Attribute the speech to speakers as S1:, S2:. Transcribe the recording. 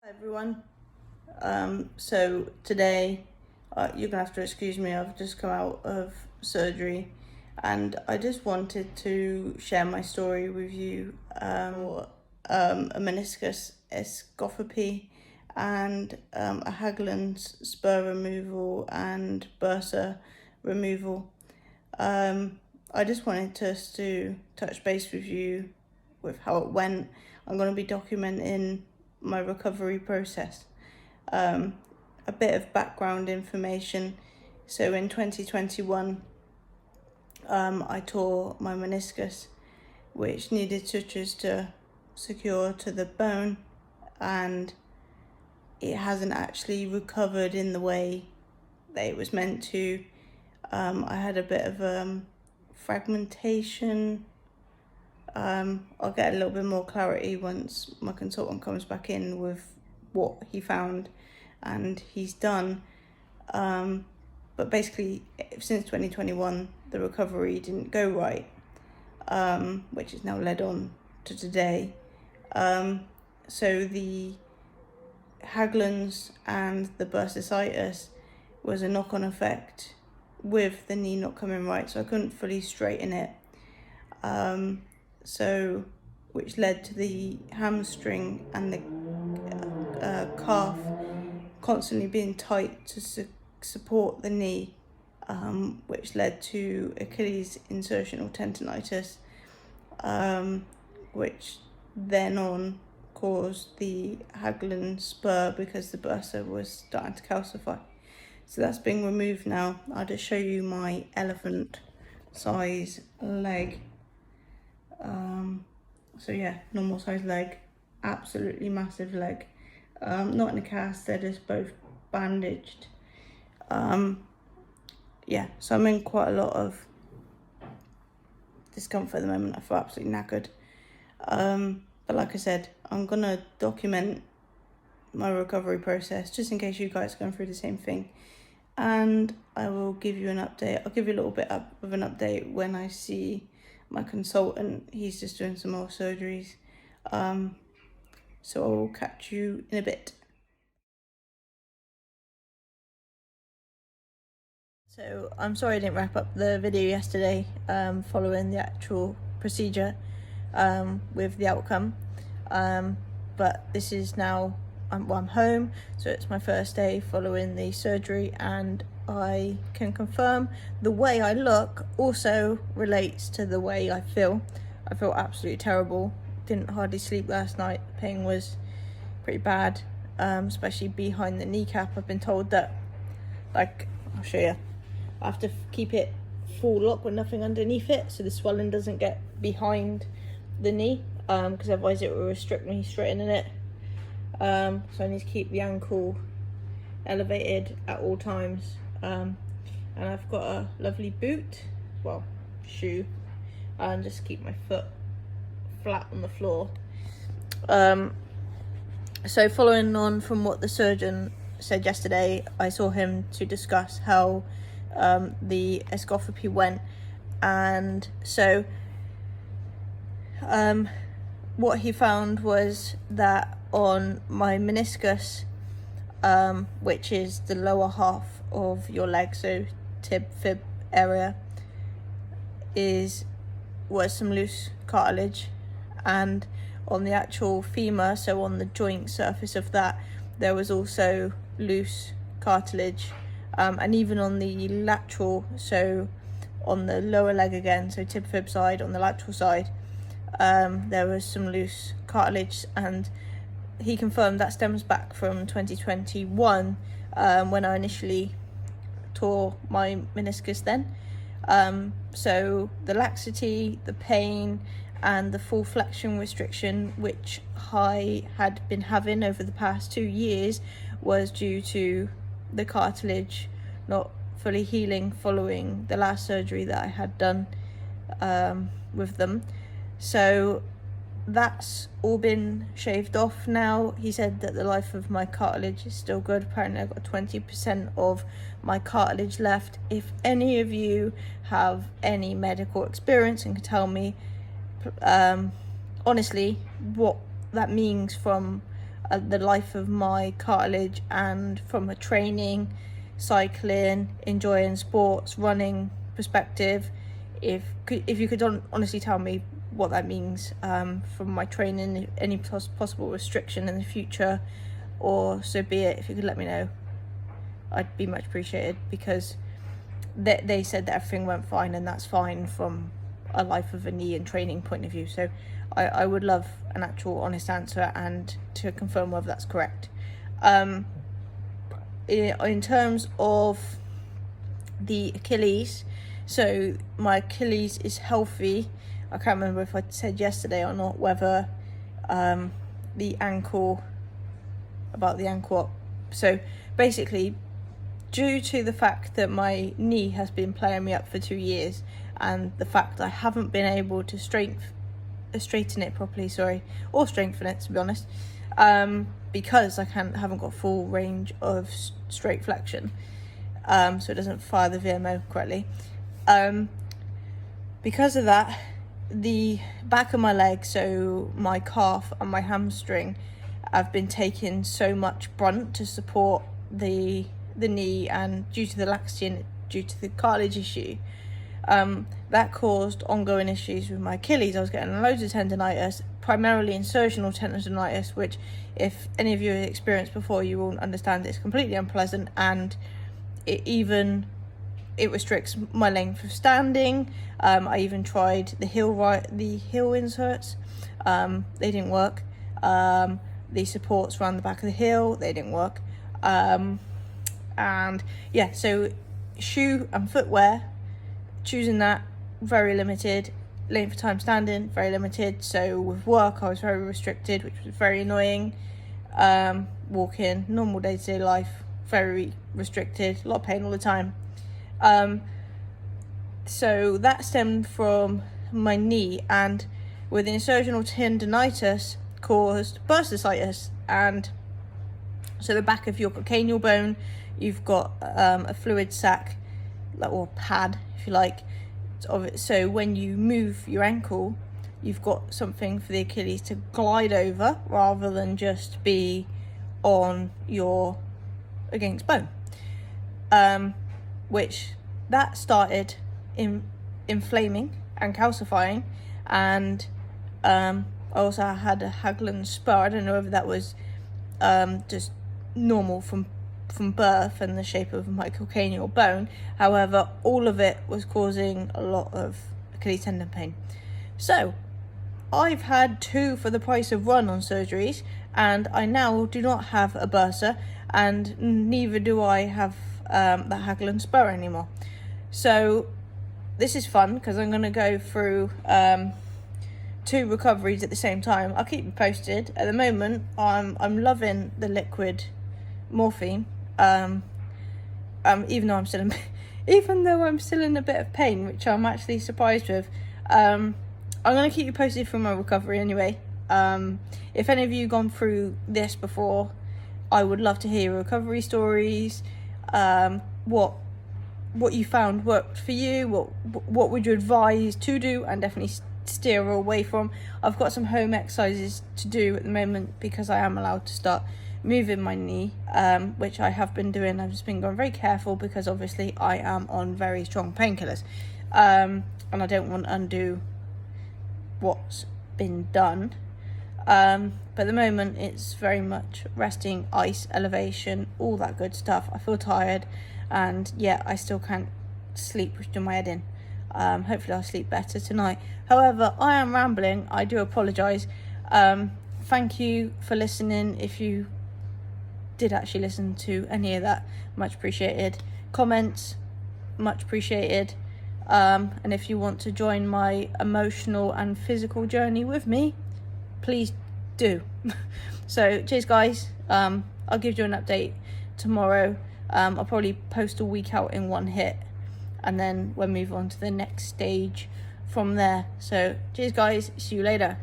S1: Hi everyone. So today you're gonna have to excuse me, I've just come out of surgery and I just wanted to share my story with you. A meniscus arthscophy and a Haglund's spur removal and bursa removal. I just wanted to touch base with you with how it went. I'm going to be documenting my recovery process. A bit of background information. So in 2021, I tore my meniscus, which needed sutures to secure to the bone, and it hasn't actually recovered in the way that it was meant to. I had a bit of fragmentation. I'll get a little bit more clarity once my consultant comes back in with what he found and he's done. But basically, since 2021, the recovery didn't go right, which has now led on to today. So the Haglund's and the bursitis was a knock-on effect with the knee not coming right, so I couldn't fully straighten it. So which led to the hamstring and the calf constantly being tight to support the knee, which led to Achilles insertional tendonitis, which then on caused the Haglund spur because the bursa was starting to calcify. So that's being removed now. I'll just show you my elephant size leg. So yeah, normal size leg, absolutely massive leg. Not in a cast, they're just both bandaged. Yeah, so I'm in quite a lot of discomfort at the moment. I feel absolutely knackered. But like I said, I'm gonna document my recovery process just in case you guys are going through the same thing. And I will give you an update. I'll give you a little bit of an update when I see my consultant. He's just doing some more surgeries. So I will catch you in a bit. So I'm sorry I didn't wrap up the video yesterday following the actual procedure with the outcome. But this is now, I'm home, so it's my first day following the surgery, and I can confirm the way I look also relates to the way I feel. I feel absolutely terrible. Didn't hardly sleep last night. The pain was pretty bad, especially behind the kneecap. I've been told that, like, I'll show you, I have to keep it full lock with nothing underneath it so the swelling doesn't get behind the knee, because otherwise it will restrict me straightening it. So I need to keep the ankle elevated at all times, and I've got a lovely boot, well, shoe, and just keep my foot flat on the floor. So following on from what the surgeon said yesterday, I saw him to discuss how the arthscophy went, and so what he found was that on my meniscus, which is the lower half of your leg, so tib fib area, was some loose cartilage, and on the actual femur, so on the joint surface of that, there was also loose cartilage, and even on the lateral, so on the lower leg again, so tib fib side, on the lateral side, there was some loose cartilage, and he confirmed that stems back from 2021, when I initially tore my meniscus then. So the laxity, the pain, and the full flexion restriction, which I had been having over the past 2 years, was due to the cartilage not fully healing following the last surgery that I had done with them. So that's all been shaved off now. He said that the life of my cartilage is still good. Apparently I've got 20% of my cartilage left. If any of you have any medical experience and can tell me honestly what that means from the life of my cartilage, and from a training, cycling, enjoying sports, running perspective, if you could honestly tell me what that means from my training, any possible restriction in the future, or so be it. If you could let me know, I'd be much appreciated, because they said that everything went fine, and that's fine from a life of a knee and training point of view. So I would love an actual honest answer and to confirm whether that's correct. In terms of the Achilles, so my Achilles is healthy. I can't remember if I said yesterday or not whether the ankle up. So basically, due to the fact that my knee has been playing me up for 2 years, and the fact I haven't been able to straighten it properly, or strengthen it, to be honest, because I haven't got full range of straight flexion, so it doesn't fire the VMO correctly. Because of that, the back of my leg, so my calf and my hamstring, have been taking so much brunt to support the knee, and due to the laxity and due to the cartilage issue, that caused ongoing issues with my Achilles. I was getting loads of tendonitis, primarily insertional tendonitis, which if any of you have experienced before, you will understand it's completely unpleasant, and it restricts my length of standing. I even tried the heel inserts, they didn't work. The supports around the back of the heel, they didn't work. And yeah, so shoe and footwear, choosing that, very limited. Length of time standing, very limited. So with work, I was very restricted, which was very annoying. Walking, normal day-to-day life, very restricted, a lot of pain all the time. So that stemmed from my knee, and with insertional tendonitis caused bursitis. And so the back of your calcaneal bone, you've got a fluid sac, or pad if you like, of it. So when you move your ankle, you've got something for the Achilles to glide over rather than just be on your against bone, which that started inflaming and calcifying. And I also had a Haglund spur. I don't know if that was just normal from birth and the shape of my calcaneal bone. However, all of it was causing a lot of Achilles tendon pain. So I've had 2 for the price of 1 on surgeries, and I now do not have a bursa, and neither do I have that Haglund spur anymore. So this is fun, because I'm going to go through 2 recoveries at the same time. I'll keep you posted. At the moment, I'm loving the liquid morphine. Even though I'm still in a bit of pain, which I'm actually surprised with. I'm going to keep you posted from my recovery anyway. If any of you gone through this before, I would love to hear your recovery stories. What you found worked for you. What would you advise to do and definitely steer away from. I've got some home exercises to do at the moment, because I am allowed to start moving my knee, which I have been doing. I've just been going very careful, because obviously I am on very strong painkillers, and I don't want to undo what's been done. But at the moment it's very much resting, ice, elevation, all that good stuff. I feel tired, and yeah, I still can't sleep, pushing my head in. Hopefully I'll sleep better tonight. However, I am rambling. I do apologise. Thank you for listening. If you did actually listen to any of that, much appreciated. Comments, much appreciated. And if you want to join my emotional and physical journey with me, please do. So cheers guys. I'll give you an update tomorrow. I'll probably post a week out in one hit, and then we'll move on to the next stage from there. So cheers guys, see you later.